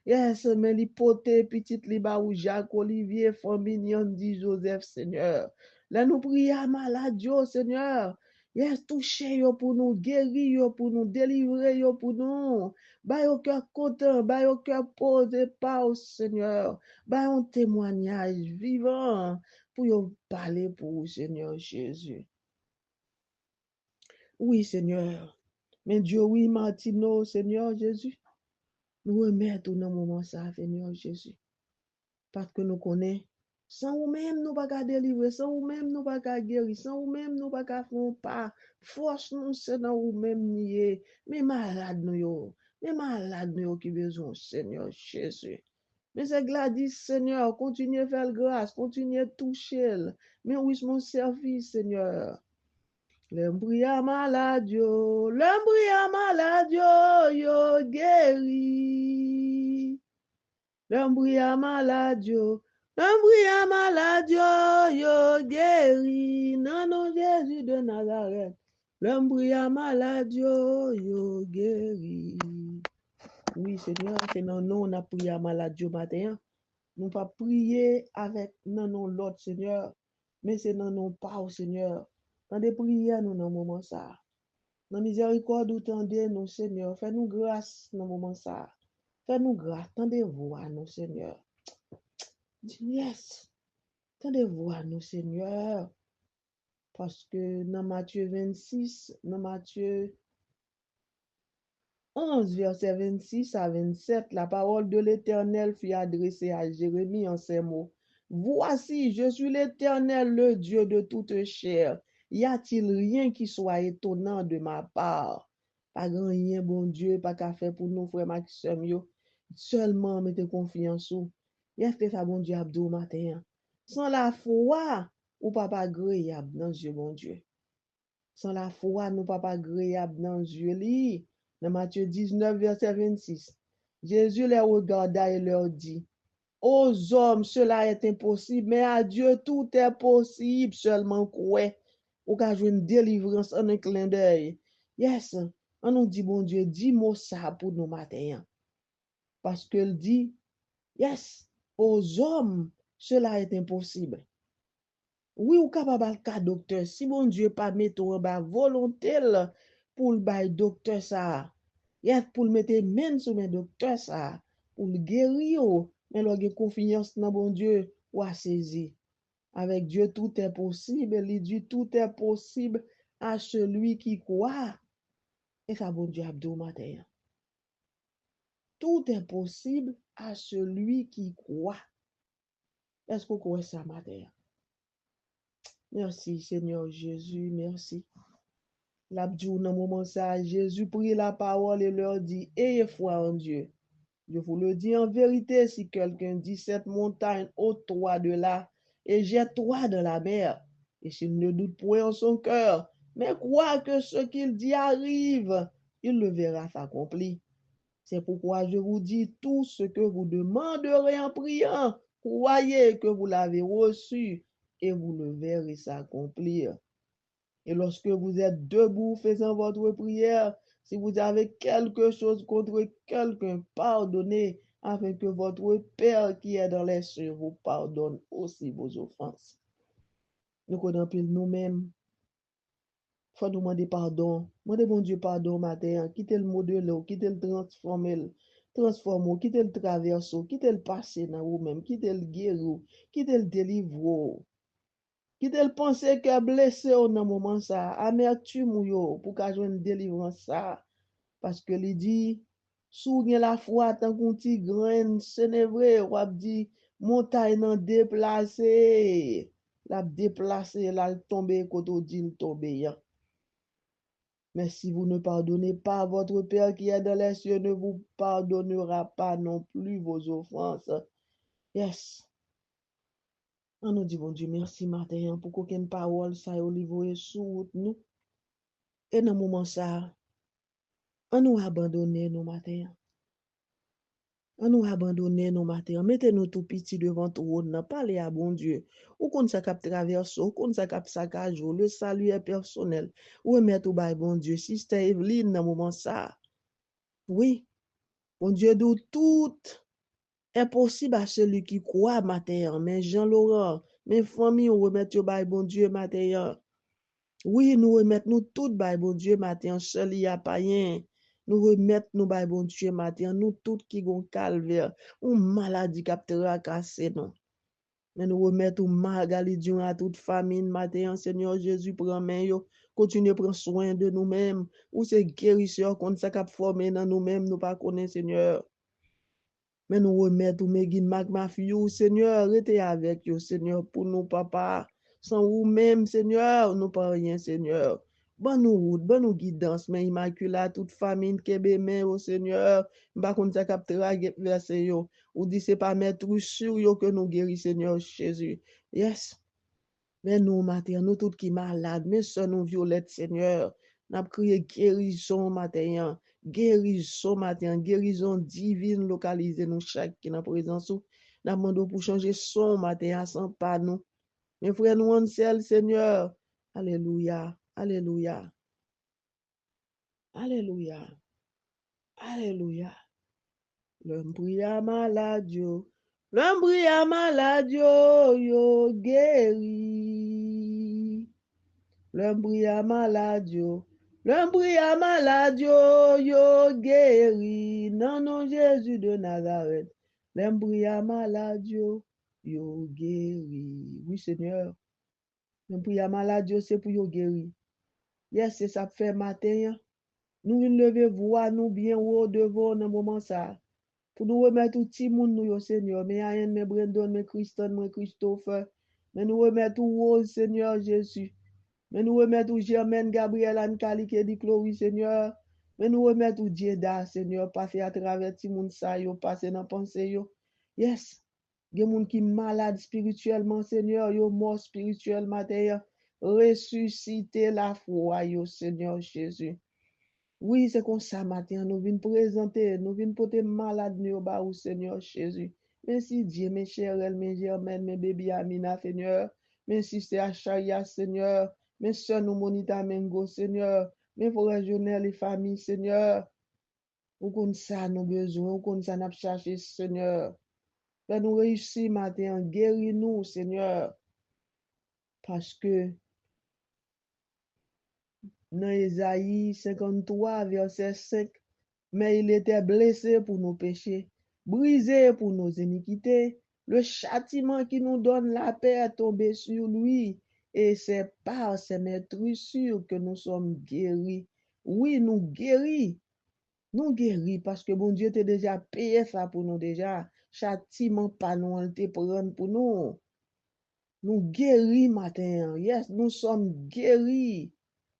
Yes, mais l'hypothèse, petite liba ou Jacques Olivier, famille, dit Joseph, Seigneur. Là, nous prions malade, yo, Seigneur. Yes, touchez yo pour nous, guérir yo pour nous, délivrer yo pour nous. Ba yo cœur content, ba yo cœur posé par au Seigneur. Ba un témoignage vivant pour yo parler pour vous, Seigneur Jésus. Oui, Seigneur. Mais Dieu, oui, Martino, Seigneur Jésus. Nous remettons dans le moment ça, Seigneur Jésus. Parce que nous connaissons. Sans vous-même, nous ne pouvons pas délivrer. Sans vous-même, nous ne pouvons pas guérir. Sans vous-même, nous ne pouvons pas faire pas. Force nous, c'est dans vous-même nier. Mais malade nous, yo. Mais malade nous, qui besoin, Seigneur Jésus. Mais c'est Gladys, Seigneur, continuez à faire grâce, continuez à toucher. Mais oui, mon service, Seigneur. L'embria malade, yo. L'embria malade, yo guéri. L'embria malade, yo guéri. Non, non, Jésus de Nazareth. L'embria malade, yo guéri. Oui, Seigneur, c'est non, non, on a prié malade, yo matin. Nous pas prier avec non, non, l'autre, Seigneur. Mais c'est non, non, pas au Seigneur. Dans des prières, nous, dans le moment ça. Dans miséricorde, ou tendez nous, Seigneur. Fais-nous grâce dans le moment ça. Fais-nous grâce. Tendez-vous à nous, Seigneur. Yes. Tendez-vous à nous, Seigneur. Parce que dans Matthieu 26, dans Matthieu 11, verset 26 à 27, la parole de l'Éternel fut adressée à Jérémie en ces mots. Voici, je suis l'Éternel, le Dieu de toute chair. Y a-t-il rien qui soit étonnant de ma part? Pas grand rien, bon Dieu, pas qu'à faire pour nous, frère Maxime, seulement mettez confiance ou. Y a fait ça, bon Dieu, abdou matin. Sans la foi, ou pas agréable dans Dieu, bon Dieu. Sans la foi, nous pas agréable dans Dieu. Dans Matthieu 19, verset 26, Jésus les regarda et leur dit, aux hommes, cela est impossible, mais à Dieu, tout est possible, seulement quoi? Ou qu'à jouer une délivrance en un clin d'œil. Yes, on nous dit, bon Dieu, dis-moi ça pour nous matin. Parce qu'il dit, yes, aux hommes, cela est impossible. Oui, ou capable ka docteur, si bon Dieu pas mettre en bas volonté pour le bail docteur ça. Y pour le mettre main sur le docteur ça, pour le guérir, mais l'on confiance dans bon Dieu ou à saisir. Avec Dieu tout est possible, il dit tout est possible à celui qui croit. Et ça bon Dieu abdou matin. Tout est possible à celui qui croit. Est-ce que vous croyez ça matin? Merci Seigneur Jésus, merci. L'abdou dans moment ça, Jésus prit la parole et leur dit, ayez foi en Dieu. Je vous le dis en vérité, si quelqu'un dit cette montagne, ôte-toi de là et jette-toi dans la mer, et s'il ne doute point en son cœur, mais croit que ce qu'il dit arrive, il le verra s'accomplir. C'est pourquoi je vous dis, tout ce que vous demanderez en priant, croyez que vous l'avez reçu et vous le verrez s'accomplir. Et lorsque vous êtes debout faisant votre prière, si vous avez quelque chose contre quelqu'un, pardonnez, afin que votre Père qui est dans les cieux vous pardonne aussi vos offenses. Nous connaissons nous-mêmes. Il faut nous demander pardon. Demandez bon Dieu pardon matin. Quittez le modèle, quittez le transformer, quittez le traverser, quittez le passer dans vous-même, quittez le guérir, quittez le délivrer. Quitte le penser que blessé au nan moment ça, amertume ou yo pour qu'a joindre délivrance ça parce que il dit sou gen la foi tant qu'on ti graine c'est vrai ou a dit montagne nan déplacer la déplacer la tomber koto dit tomber. Mais si vous ne pardonnez pas, votre Père qui est dans les cieux ne vous pardonnera pas non plus vos offenses. Yes. On nous dit, bon Dieu, merci matin pour qu'aucune parole ça au niveau sous nous. Et dans le moment ça, on nous abandonne nos matins. On nous abandonne nos matins. Mettez-nous tout petit devant tout le monde. Parlez à bon Dieu. Ou qu'on ça cap traverse, ou qu'on ça cap saccage, le salut est personnel. Ou mettre au bail bon Dieu. Sister Evelyne dans le moment ça. Oui, bon Dieu dit tout est possible à celui qui croit matin. Mais Jean-Laurent, mes familles, on remet au bail bon Dieu matin. Oui, nous remettons nous tout by bon Dieu matin, seul il y a pas rien. Nous remettons nous by bon Dieu matin, nous tout qui gon calvaire, ou maladie qui a cassé non. Mais nous remettons maladie à toute famille matin, Seigneur Jésus prend main yo, continue prendre soin de nous-mêmes, ou c'est guérisseur qu'on ça cap formé dans nous-mêmes, nous pas connaît Seigneur. Mais nous remettons Megin ma fille, Seigneur, restez avec yo, Seigneur, pour nous, papa. Sans vous-même, Seigneur, nous pas rien, Seigneur. Bonne nous route, bonne nous guidance, mais immaculée, toute famille qui est mais au Seigneur, pas qu'on t'a capté verse yo. Ou dit c'est pas mettre sur yo que nous guéris, Seigneur Jésus. Yes. Mais nous, matin, nous tous qui malades, mais ça nous violette, Seigneur. N'a crié guérison matin, guérison matin, guérison divine localisée nous chaque qui dans présence. N'a demandé pour changer son matin sans pas nous. Mes frères, nous en seul, Seigneur. Alléluia, alléluia, alléluia, alléluia. L'homme bria malade, l'homme bria malade, yo guéri. L'homme bria malade, l'homme bria malade, yo guéri. Non, non, Jésus de Nazareth. L'homme bria malade, yo guéri. Oui, Seigneur. L'homme bria malade, c'est pour yo guéri. Yes, c'est ça fait matin. Nous lever voix nous bien haut devant dans moment ça. Pour nous remettre tout petit monde nous, Seigneur. Mais rien, mais Brandon, mais Christian, mais Christopher. Mais nous remettre tout Seigneur Jésus. Mais nous remettons Germaine, Gabriel, Anne-Cali, qui dit Chloé, Seigneur. Mais nous remettons Dieda, Seigneur, passer à travers tout le monde, ça, yo, passer dans la pensée, yo. Yes. Il y a des gens qui sont malades spirituellement, Seigneur, yo, mort spirituellement, ressusciter la foi, yo, Seigneur Jésus. Oui, c'est comme ça, matin, nous venons présenter, nous venons porter malade, nous, au Seigneur Jésus. Merci Dieu, mes chers, mes Germaine, mes bébés Amina, Seigneur. Merci, c'est Achaya, Seigneur. Mes soeurs, nous, Monita Mengo, Seigneur. Mes frères, Jonel, les familles, Seigneur. Ou comme ça, nous besoin, ou comme ça, nous cherché, Seigneur. Fais nous réussir, matin, guéris-nous, Seigneur. Parce que, dans Ésaïe 53, verset 5, mais il était blessé pour nos péchés, brisé pour nos iniquités. Le châtiment qui nous donne la paix est tombé sur lui, et c'est par ses meurtrissures que nous sommes guéris. Oui, nous guéris. Nous guéris parce que bon Dieu t'a déjà payé ça pour nous déjà. Châtiment pas nous, on te prend pour nous. Nous guéris matin. Yes, nous sommes guéris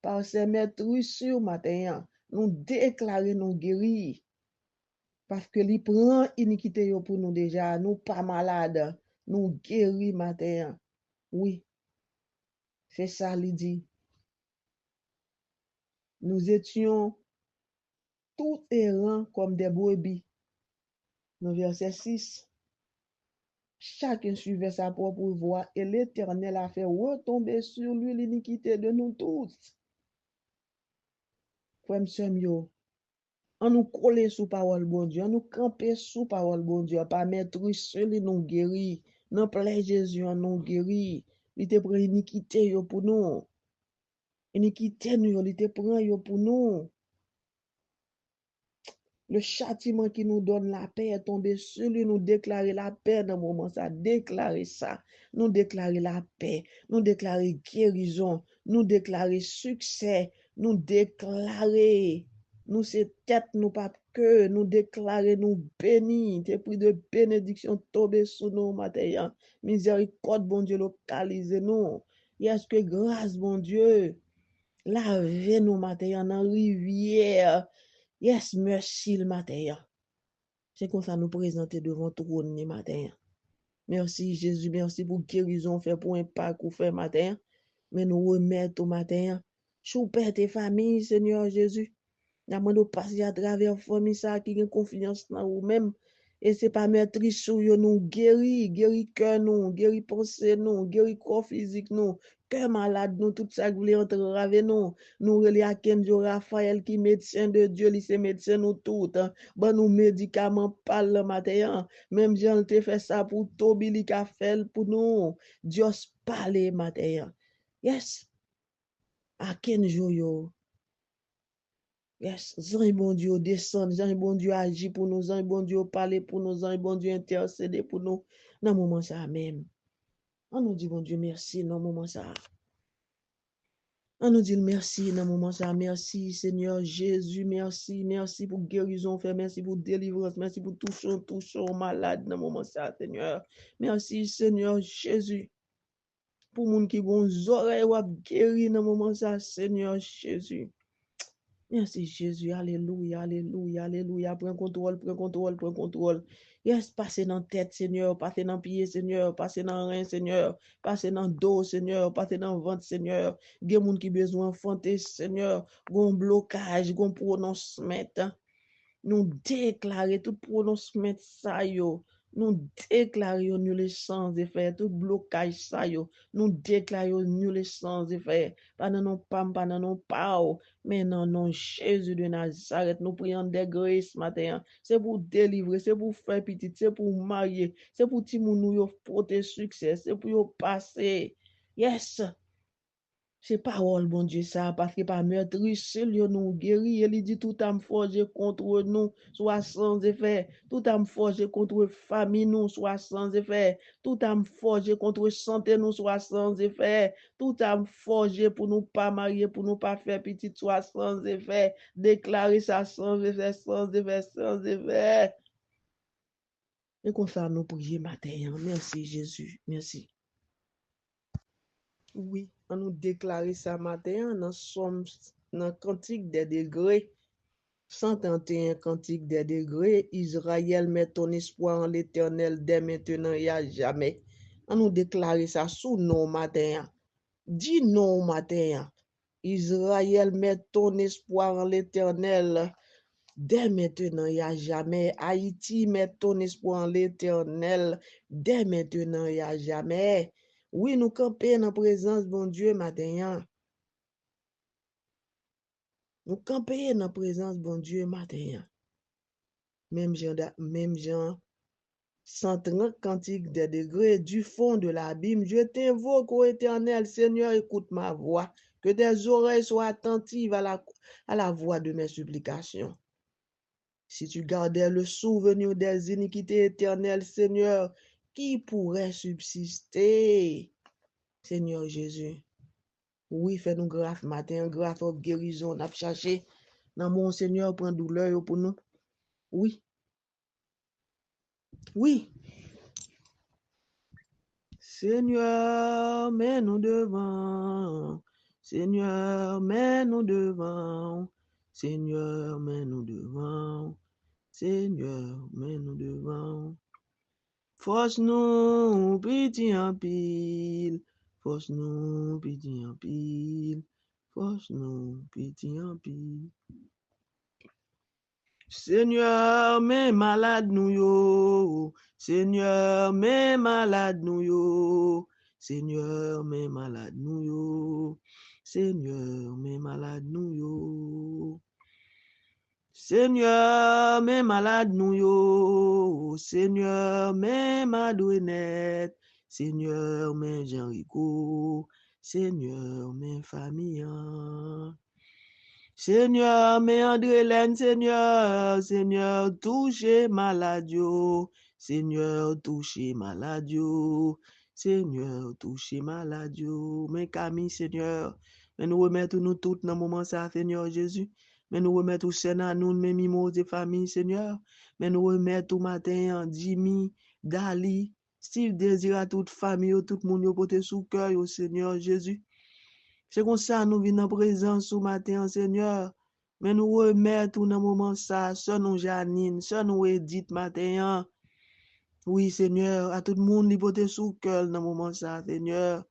par ses meurtrissures matin. Nous déclarons nous guéris. Parce que lui prend iniquité pour nous déjà. Nous pas malades. Nous guéris matin. Oui, c'est ça, il dit. Nous étions tous errants comme des brebis. Dans verset 6. Chacun suivait sa propre voie et l'Éternel a fait retomber sur lui l'iniquité de nous tous. Frère, yo, on nous coller sous parole bon Dieu, on nous camper sous parole bon Dieu, pas mettre seul nous guérir. Non, plein Jésus, on nous guérit. Il te prend iniquité yo pour nous. Iniquité nous, il te prend yo pour nous. Le châtiment qui nous donne la paix est tombé sur lui. Nous déclarer la paix dans le moment ça. Déclarer ça. Nous déclarer la paix. Nous déclarer guérison. Nous déclarer succès. Nous déclarer. Nous c'est tête, nous pas que. Nous déclarer nous bénis. Des prix de bénédiction tombé sur nous matin. Miséricorde, bon Dieu, localisez nous. Est-ce que grâce, bon Dieu, lavez nous matin dans rivière. Yes, merci le matin. C'est comme ça nous présenter devant tout le monde le matin. Merci Jésus, merci pour guérison fait pour un pas qu'on fait matin. Mais nous remettons au matin. Choupère tes familles, Seigneur Jésus. N'a de passer à travers famille ça qui a confiance dans ou même. Et c'est pas maîtrise sur nous guéri cœur nous, guéri pensée nous, guéri corps physique nous, cœur malade nous, tout ça qui voulait entrer avec nous. Nous relais à Kenjo Raphaël qui médecin de Dieu, lui c'est médecin nous tout. Bon nous médicaments parle le matin. Même Jean te fait ça pour Tobi li ka fait pour nous. Dieu parle matin. Yes. À Kenjo yo. Yes, Jean bon Dieu descend, Jean bon Dieu agit pour nous, Jean bon Dieu parler pour nous, Jean bon Dieu intercéder pour nous. Dans le moment ça même. On nous dit bon Dieu merci dans le moment ça. On nous dit merci dans le moment ça. Merci Seigneur Jésus, merci pour guérison, fait, merci pour délivrance, merci pour touchons malade dans le moment ça, Seigneur. Merci Seigneur Jésus. Pour moun qui gon oreilles ou guéri dans le moment ça, Seigneur Jésus. Merci Jésus, alléluia, alléluia, alléluia. Prends contrôle, prends contrôle, prends contrôle. Yes, passez dans la tête, Seigneur, passez dans le pied, Seigneur, passez dans le rein, Seigneur, passez dans le dos, Seigneur, passez dans le ventre, Seigneur. Il y a des gens qui ont besoin de fanter, Seigneur, gon blocage, gon prononcement. Nous déclarer tout prononcement ça yo. Nous déclarons nul sans effet, tout blocage ça yo. Nous déclarons nul sans effet. Pas dans nos pam, pas dans nos pao, mais non, non, Jésus de Nazareth, nous prions des grâces ce matin. C'est pour délivrer, c'est pour faire petit, c'est pour marier, c'est pour timou nous yo porter succès, c'est pour yo passer. Yes. C'est parole, bon Dieu, ça, parce que par meurtriche, c'est lui nous guéri. Il dit tout à me forger contre nous, soit sans effet. Tout à me forger contre famille nous, soit sans effet. Tout à me forger contre santé nous, soit sans effet. Tout à me forger pour nous pas marier, pour nous pas faire petit, soit sans effet. Déclarer ça sans effet, sans effet, sans effet. Et qu'on ça nous prier matin. Merci Jésus, merci. Oui, on nous déclarer ça matin dans Cantique des degrés, 131 Cantique des degrés, Israël met ton espoir en l'Éternel dès maintenant et à jamais. On nous déclarer ça sous nos matin. Dis non matin. Israël met ton espoir en l'Éternel dès maintenant et à jamais. Haïti met ton espoir en l'Éternel dès maintenant et à jamais. Oui, nous camper dans la présence de bon Dieu matin. Nous camper dans la présence de bon Dieu matin. Même Jean 130 cantiques des degrés du fond de l'abîme. Je t'invoque, ô Éternel, Seigneur, écoute ma voix. Que tes oreilles soient attentives à la voix de mes supplications. Si tu gardais le souvenir des iniquités éternelles, Seigneur, qui pourrait subsister? Seigneur Jésus. Oui, fais-nous grâce matin, grâce aux guérisons, on a cherché. Dans mon Seigneur, prends douleur pour nous. Oui. Oui. Seigneur, mets-nous devant. Seigneur, mets-nous devant. Seigneur, mets-nous devant. Seigneur, mets-nous devant. Force-nous, pitié en pile. Force-nous, pitié en pile. Force-nous, pitié en pile. Seigneur, mes malades nous yo. Seigneur, mes malades nous yo. Seigneur, mes malades nous yo. Seigneur, mes malades nous yo. Seigneur, mes malades nous yo. Seigneur, mes madouenettes. Seigneur, mes Jean-Rico. Seigneur, mes familles. Seigneur, mes André-Hélène, Seigneur, touchez maladio. Seigneur, touchez maladio. Seigneur, touchez maladio. Mes Camille, Seigneur, mais nous remettons nous toutes dans le moment ça, Seigneur Jésus. Mais nous remettons Sénat, nous, mes mimos de famille, Seigneur. Mais nous remettons matin, Jimmy, Dali, Steve Désir à toute famille, tout le monde porté sous cœur, au Seigneur Jésus. C'est comme ça nous venons en présence ce matin, Seigneur. Mais nous remettons dans le moment ça, ça nous Janine, ça nous Edith matin. Oui, Seigneur, à tout le monde qui porté sous cœur dans le moment ça, Seigneur.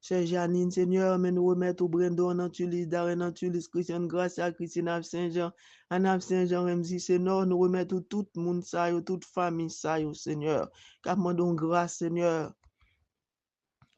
Chère Janine, Seigneur, mais nous remettons au Brendo, Nantulis, Darren, Nantulis, Christiane, grâce à Christine, Ave Saint-Jean, Anne Saint-Jean, Remzi, Seigneur, nous remettons tout le monde, ça, toute famille, ça, Seigneur. Qu'apmandons grâce, Seigneur.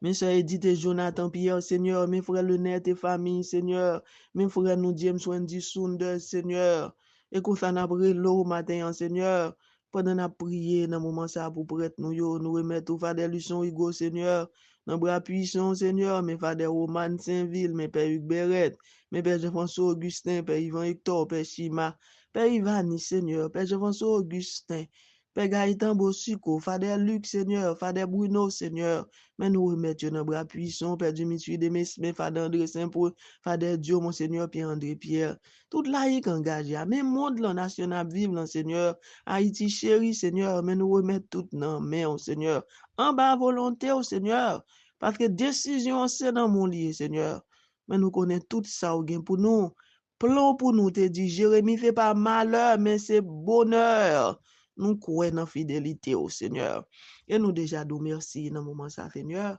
Mes soeurs Edith et Jonathan Pierre, Seigneur, mes frères Lenette et famille, Seigneur, mes frères nous James Wendy Sunde, Seigneur, et qu'on s'en a pris l'eau matin, Seigneur, pendant la prière, dans le moment ça pour prêtre nous remettons au Fader Luçon Hugo, Seigneur, dans bras puissants, Seigneur, mes Fader Roman Saint-Ville, mes Père Hugues Beret, mes Père Jean-François Augustin, Père Yvan Hector, Père Chima, Père Ivani, Seigneur, Père Jean-François Augustin, Père Gaëtan Bossico, Fader Luc, Seigneur, Fader Bruno, Seigneur, mais nous remettons dans bras puissants, Père Dimitri Demesme, Fader André Saint-Paul, Fader Dieu, mon Seigneur, Pierre-André Pierre. Toute laïque engagée, même monde la national vive, Seigneur. Haïti chéri, Seigneur, mais nous remettons tout dans main, Seigneur. En bas volonté, au Seigneur. Parce que décision, c'est dans mon lit, Seigneur. Mais nous connaissons tout ça au gain pour nous. Plan pour nous, te dit, Jérémie fait pas malheur, mais c'est bonheur. Nous croyons dans fidélité au Seigneur. Et nous déjà nous merci dans le moment ça, Seigneur.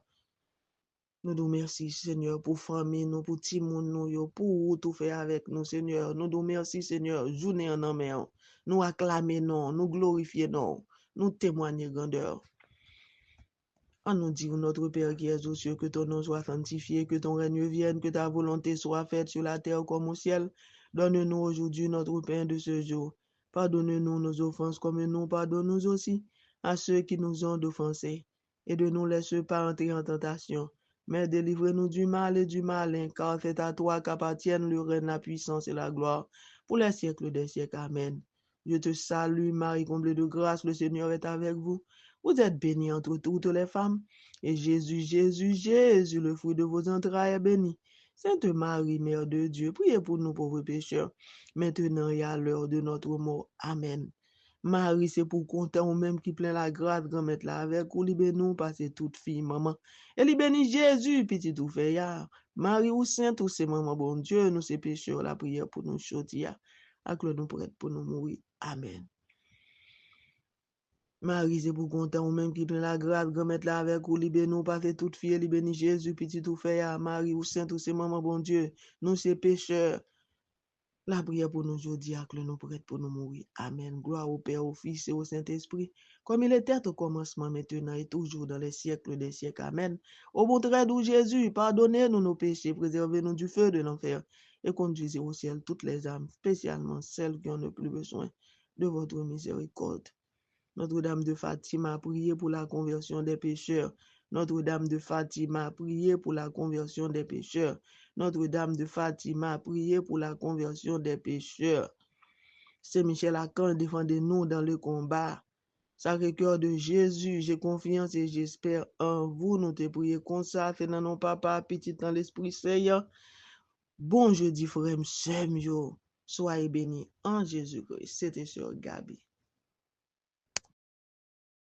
Nous nous merci, Seigneur, pour famille, nous, pour tout le monde, pour tout faire avec nous, Seigneur. Nous nous merci, Seigneur, journée en main. Nous acclamer, non, nous glorifier, non, nous témoigner grandeur. En nous dit, notre Père qui es aux cieux, que ton nom soit sanctifié, que ton règne vienne, que ta volonté soit faite sur la terre comme au ciel. Donne-nous aujourd'hui notre pain de ce jour. Pardonne-nous nos offenses comme nous pardonnons aussi à ceux qui nous ont offensés. Et ne nous laisse pas entrer en tentation, mais délivre-nous du mal et du malin, car c'est à toi qu'appartiennent le règne, la puissance et la gloire, pour les siècles des siècles. Amen. Je te salue, Marie, comblée de grâce, le Seigneur est avec vous. Vous êtes bénie entre toutes les femmes, et Jésus, le fruit de vos entrailles est béni. Sainte Marie, Mère de Dieu, priez pour nous pauvres pécheurs, maintenant et à l'heure de notre mort. Amen. Marie, c'est pour compter ou même qui plein la grâce, grand-mère là avec ou libère nous, passer toute fille, maman. Et libère Jésus, petit tout fait ya. Marie ou sainte ou c'est maman, bon Dieu, nous c'est pécheurs, la prière pour nous chotir. Acclame nous prête pour nous mourir. Amen. Marie, c'est pour content ou même qui plein la grâce, grand-mère là avec ou libère nous, passer toute fille, libère Jésus, petit tout fait ya. Marie ou sainte ou c'est maman, bon Dieu, nous c'est pécheurs. La prière pour nous aujourd'hui, acclame nous prête pour nous mourir. Amen. Gloire au Père, au Fils et au Saint-Esprit, comme il était au commencement, maintenant et toujours dans les siècles des siècles. Amen. Au bon très doux Jésus, pardonnez-nous nos péchés, préservez-nous du feu de l'enfer et conduisez au ciel toutes les âmes, spécialement celles qui ont le plus besoin de votre miséricorde. Notre-Dame de Fatima, priez pour la conversion des pécheurs. Notre-Dame de Fatima, priez pour la conversion des pécheurs. Notre-Dame de Fatima, priez pour la conversion des pécheurs. Saint Michel Archange, défendez-nous dans le combat. Sacré-Cœur de Jésus, j'ai confiance et j'espère en vous. Nous te prions comme ça, fait dans nos papa, petit dans l'Esprit Seigneur. Bon jeudi, frère, soyez bénis en Jésus-Christ. C'était sur Gabi.